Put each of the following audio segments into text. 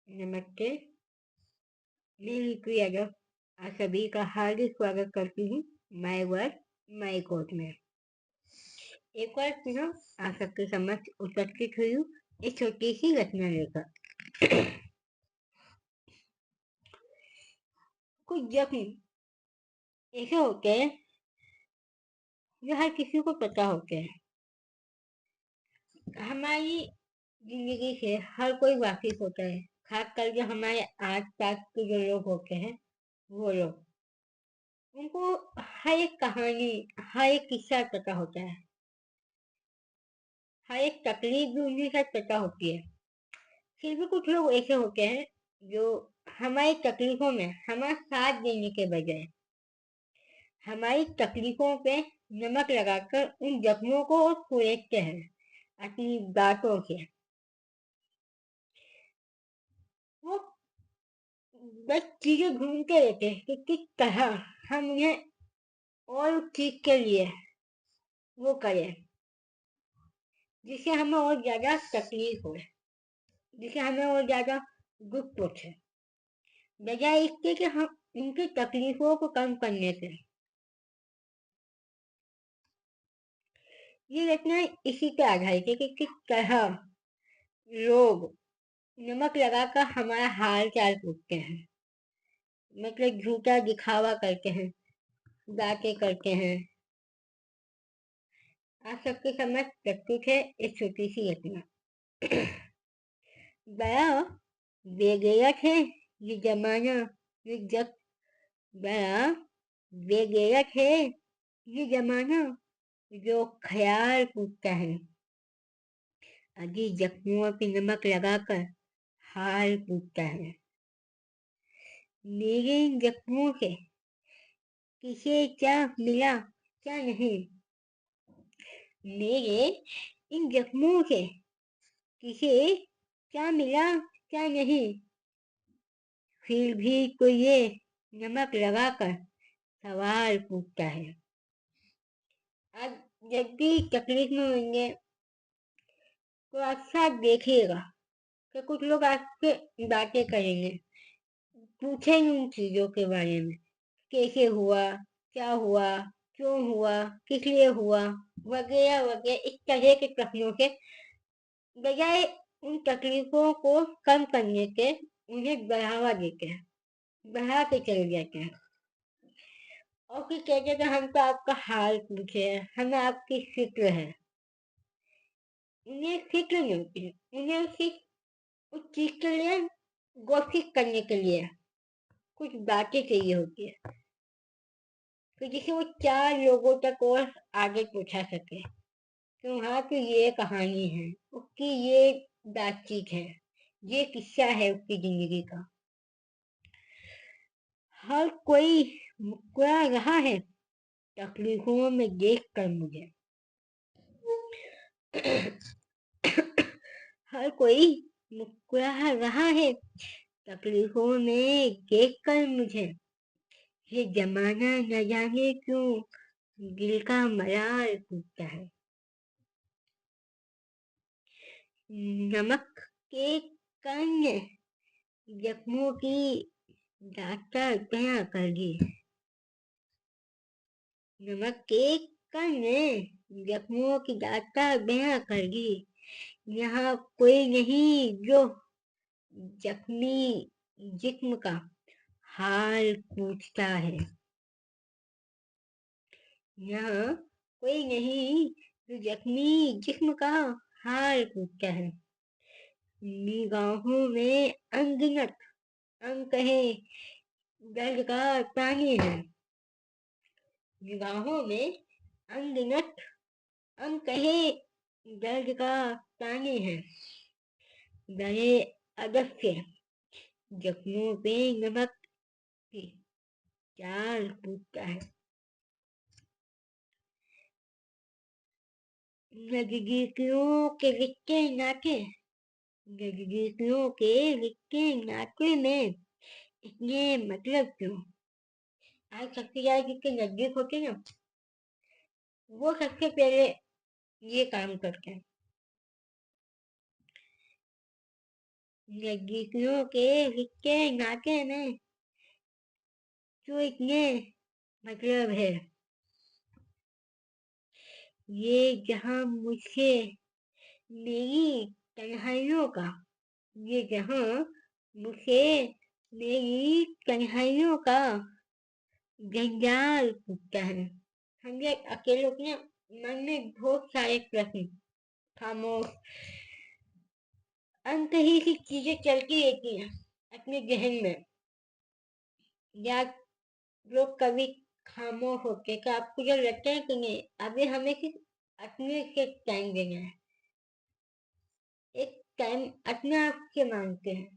नमस्ते, मैं रितु यादव आप सभी का हार्दिक स्वागत करती हूँ माय वर्ड माय कोर्ट में। एक बार फिर आप सबके समक्ष उपस्थित हुई हूँ एक छोटी सी रचना लेकर। कुछ जख्म ऐसे होते हैं जो हर किसी को पता होते हैं। हमारी जिंदगी से हर कोई वाकिफ होता है, खास करके हमारे आस पास के जो लोग होते हैं वो लोग, उनको हर एक कहानी, हर एक किस्सा पता होता है, हर एक तकलीफ भी उन्हीं साथ पता होती है। फिर भी कुछ लोग ऐसे होते हैं जो हमारी तकलीफों में हमारा साथ देने के बजाय हमारी तकलीफों पे नमक लगाकर उन जख्मों को सुलझते हैं अपनी बातों से। वो बस चीजें ढूंढते रहते हैं कि किस तरह हम उन्हें और उस चीज के लिए वो करें जिससे हमें और ज्यादा तकलीफ हो, जिससे हमें और ज्यादा दुख पहुंचे, बजाय इसके कि हम उनकी तकलीफों को कम करने से। ये रचना इसी पे आधारित है कि किस तरह लोग नमक लगाकर हमारा हाल चाल पूछते हैं, मतलब झूठा दिखावा करते हैं, बातें करते हैं। आप सबके समझ प्रस्तुत है एक छोटी सी रचना। बड़ा बेगैरत है ये जमाना, ये जग बड़ा बेगैरत है ये जमाना, जो ख्याल पूछता है अजी जख्मों पे नमक लगाकर हाल पूछता है। मेरे इन जख्मों से किसे क्या मिला क्या नहीं, मेरे इन जख्मों से किसे क्या मिला क्या नहीं, फिर भी कोई ये नमक लगाकर सवाल पूछता है। आज जब भी तकलीफ में होंगे तो अच्छा देखिएगा कि कुछ लोग आपसे बातें करेंगे, पूछेंगे उन चीजों के बारे में, कैसे हुआ, क्या हुआ, क्यों हुआ, किस लिए हुआ, वगैरह वगैरह, इस तरह के प्रश्नों के बजाय उन तकलीफों को कम करने के उन्हें बढ़ावा देते हैं, बढ़ा के चले जाते हैं और फिर कहते हैं कि हम तो आपका हाल पूछे हैं, हमें आपकी फिक्र है। उन्हें फिक्र नहीं होती है, उन्हें सिर्फ उस चीज के लिए गॉसिप करने के लिए कुछ बातें चाहिए होती है, तो जिसे वो 4 लोगों तक और आगे पहुंचा सके कि वहाँ की ये कहानी है, उसकी ये बातचीत है, ये किस्सा है उसकी जिंदगी का। हर कोई मुस्कुरा रहा है तकलीफों में देख कर मुझे। हर कोई मुस्कुरा रहा है तकलीफों में देख कर मुझे। ये जमाना न जाने क्यों दिल का मलाल पूछता है। नमक के कण जख्मों की दास्तां बयां कर दी। नमक के कण ने जख्मों की दास्तां बयां कर दी। यहाँ कोई नहीं जो जख्मी जिस्म का हाल पूछता है। यहाँ कोई नहीं जो जख्मी जिस्म का हाल पूछता है। निगाहों में अनगिनत अंक है दर्द का पानी है। निगाहों में अनगिनत अंक है दर्द का पानी है। बड़े अदब से जख्मों पे नमक की चाल पूछता है। नजदीकियों के रिश्ते नाते, नजदीकियों के रिश्ते नाते में इतने मतलब क्यों। आज सबसे ज्यादा जिसके नजदीक होते हैं ना, वो सबसे पहले ये काम करते हैं। नजदीकियों के रिश्ते नाते में जो इतने मतलब है, ये जहाँ मुझसे मेरी तन्हाइयों का, ये जहाँ मुझसे मेरी तन्हाइयों का जंजाल पूछता है। हम ये अकेले अपने मन में बहुत सारे प्रश्न, खामोश अंत ही सी चीजें चलती रहती हैं अपने जहन में। या लोग कभी खामोश होते हैं, तो आपको जब लगता है कि नहीं, अभी हमें सिर्फ अपने से टाइम देना है, एक टाइम अपने आप से मांगते हैं,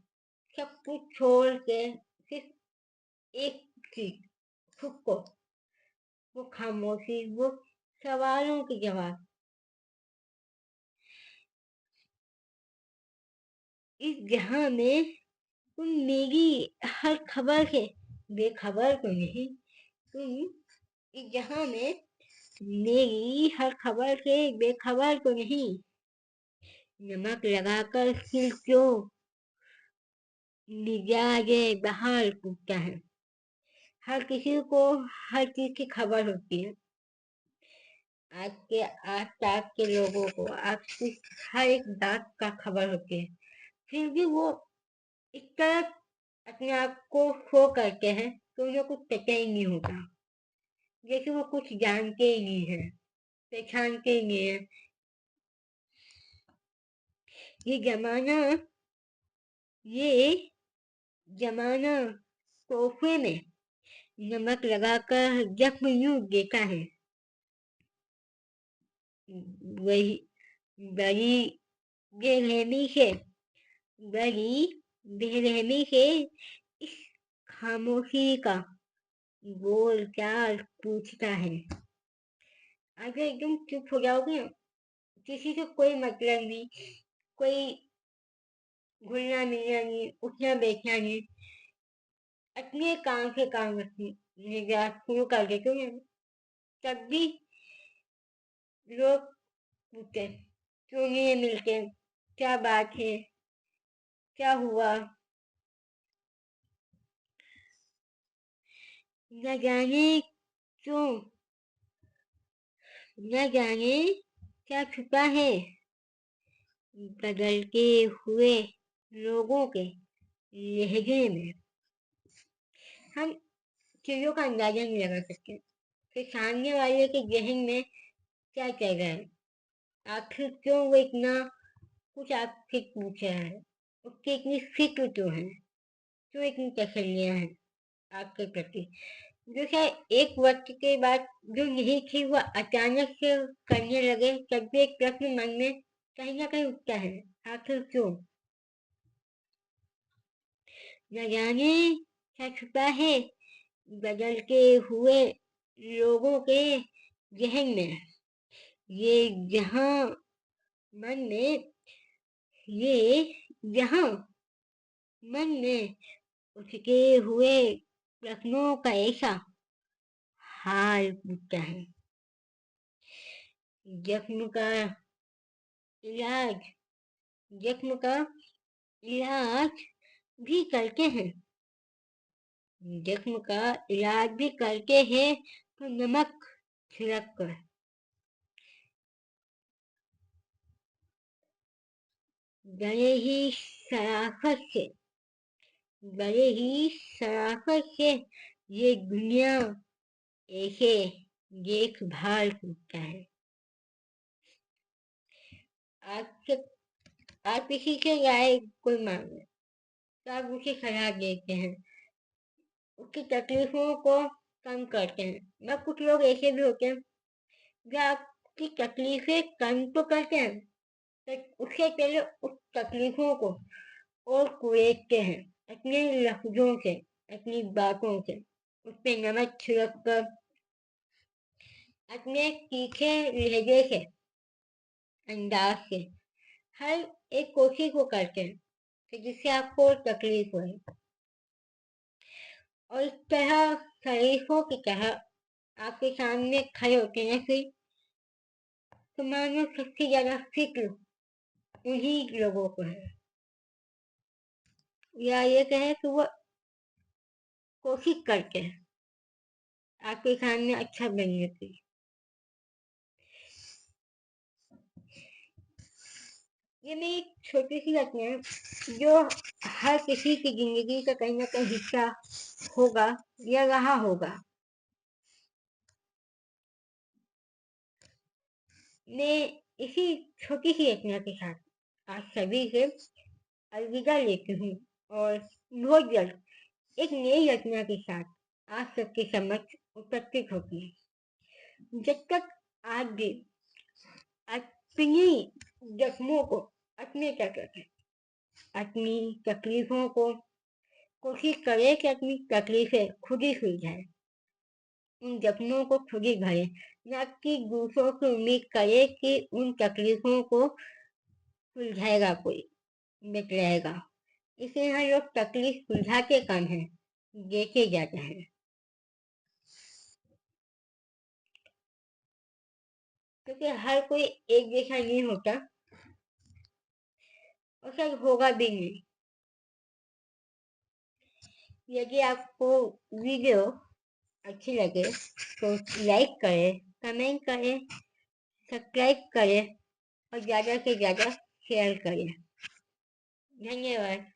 सब कुछ छोड़ के सिर्फ एक चीज, खुद को, वो खामोशी, वो सवालों के जवाब। इस जहां में तुम मेरी हर खबर से बेखबर तो नहीं, तुम इस जहां में मेरी हर खबर से बेखबर तो नहीं, नमक लगाकर सिर क्यों मिजाजे बहार पूछता है। हर किसी को हर चीज की खबर होती है, आपके आसपास के लोगों को आपकी हर एक बात का खबर होती है, फिर भी वो इस तरह अपने आप को शो करते हैं तो उन्हें कुछ पता ही नहीं होता, जैसे वो कुछ जानते ही नहीं है, पहचानते ही नहीं है। ये जमाना ये जमाना तोहफे में नमक लगाकर जख्म यूं देता है, वही बड़ी बेरहमी से, बड़ी बेरहमी से इस खामोशी का बोल चाल पूछता है। अगर एकदम चुप हो जाओगे ना, किसी से कोई मतलब नहीं, कोई घुलना मिलना नहीं, उठना बैठना नहीं, अपने काम से काम रखने का शुरू कर देते हो ना, तब भी लोग पूछते क्यों नहीं मिलते, क्या बात है, क्या हुआ। न जाने क्यों, न जाने क्या छुपा है बदलते हुए लोगों के लहजे में। हम चीजों का अंदाजा नहीं लगा सकते कि सामने वाले के जहन में क्या चल रहा है, आखिर क्यों वो इतना कुछ आपसे पूछ रहा है, उसकी इतनी फिक्र क्यों है, क्यों इतनी तसल्लियां हैं आपके प्रति, जो शायद एक वक्त के बाद जो नहीं थी वो अचानक से करने लगे, तब भी एक प्रश्न मन में कहीं ना कहीं उठता है, आखिर क्यों। न जाने क्या छुपा है बदलते हुए लोगों के जहन में। ये जहां मन में ये जहां मन में उठते हुए प्रश्नों का ऐसा हाल पूछता है, जख्म का इलाज, जख्म का इलाज भी करते हैं, जख्म का इलाज भी करते हैं तो नमक छिड़क कर, बड़े ही शराफत से, बड़े ही शराफत से ये दुनिया ऐसे देखभाल करता है। आपसे आप किसी से राय कोई मांगे तो आप उसे सलाह देते हैं, उसकी तकलीफों को कम करते हैं। या कुछ लोग ऐसे भी होते हैं जो आपकी तकलीफें कम तो करते हैं, तो उससे पहले उस तकलीफों को और कुरेदते हैं अपने लफ्जों से, अपनी बातों से, उस पे नमक छिड़क कर, अपने तीखे लहजे से, अंदाज से हर एक कोशिश को करते हैं कि जिससे आपको तकलीफ हो, और इस तरह शरीफों की तरह आपके सामने खड़े होते हैं, फिर तो मानो सबसे ज्यादा फिक्र उन्हीं लोगों को है। या ये कहें कि वो कोशिश करते हैं आपके सामने अच्छा बनने की। ये मेरी एक छोटी सी घटना है जो हर किसी की जिंदगी का कहीं ना कहीं हिस्सा होगा या रहा होगा। मैं इसी छोटी सी घटना के साथ आज सभी से अलविदा लेती हूँ और बहुत जल्द एक नई घटना के साथ आप सबके समक्ष उपस्थित होती है। जब तक आप भी अपनी जख्मों को अपने तक रखें, अपनी तकलीफों को कोशिश करें कि अपनी तकलीफें खुद ही सुलझाएं, उन जख्मों को खुद ही भरें, न कि दूसरों की उम्मीद करें कि उन तकलीफों को सुलझाएगा कोई, मिटाएगा। इसे यहाँ लोग तकलीफ सुलझाते कम है, देखे जाते हैं। क्योंकि हर कोई एक जैसा नहीं होता और शायद होगा भी नहीं। यदि आपको वीडियो अच्छी लगे तो लाइक करें, कमेंट करें, सब्सक्राइब करें और ज़्यादा से ज़्यादा शेयर करें। धन्यवाद।